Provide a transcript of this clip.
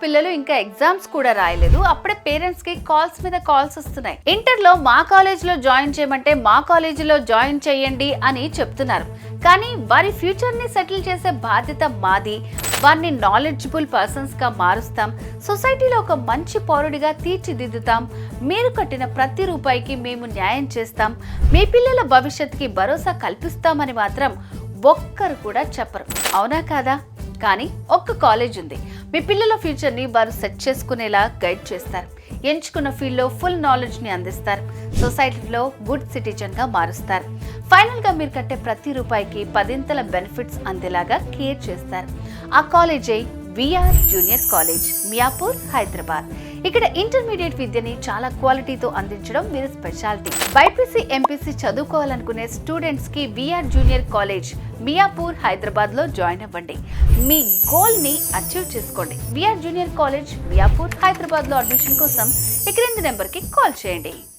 పిల్లలు ఇంకా ఎగ్జామ్స్ కూడా రాయలేదు, అప్పుడే పేరెంట్స్ కి కాల్స్ మీద కాల్స్ వస్తున్నాయి. ఇంటర్ లో మా కాలేజీలో జాయిన్ చేయమంటే మా కాలేజీలో జాయిన్ చేయండి అని చెప్తున్నారు. కానీ వారి ఫ్యూచర్ ని సెటిల్ చేసే బాధ్యత మాది. వారిని నాలెడ్జబుల్ పర్సన్స్ గా మారుస్తాం, సొసైటీలో ఒక మంచి పౌరుడిగా తీర్చిదిద్దుతాం. మీరు కట్టిన ప్రతి రూపాయికి మేము న్యాయం చేస్తాం, మీ పిల్లల భవిష్యత్తుకి భరోసా కల్పిస్తామని మాత్రం ఒక్కరు కూడా చెప్పరు. అవునా కాదా? కానీ ఒక్క కాలేజ్ ఉంది, మీ పిల్లల ఫ్యూచర్ని వారు సెట్ చేసుకునేలా గైడ్ చేస్తారు, ఎంచుకున్న ఫీల్డ్లో ఫుల్ నాలెడ్జ్ని అందిస్తారు, సొసైటీలో గుడ్ సిటిజన్గా మారుస్తారు. ఫైనల్గా మీరు కట్టే ప్రతి రూపాయికి 10 బెనిఫిట్స్ అందేలాగా కేర్ చేస్తారు. ఆ కాలేజే VR junior college, Miyapur, Hyderabad. ఇక్కడ ఇంటర్మీడియట్ విద్యని చాలా క్వాలిటీతో అందించడం వీరి స్పెషాలిటీ. బైపీసీ, ఎంపీసీ చదువుకోవాలనుకునే స్టూడెంట్స్ కి VR junior college, Miyapur, Hyderabad లో జాయిన్ అవ్వండి. మీ గోల్ ని అచీవ్ చేసుకోండి. VR junior college, Miyapur, Hyderabad లో అడ్మిషన్ కోసం ఈ క్రింది నెంబర్ కి కాల్ చేయండి.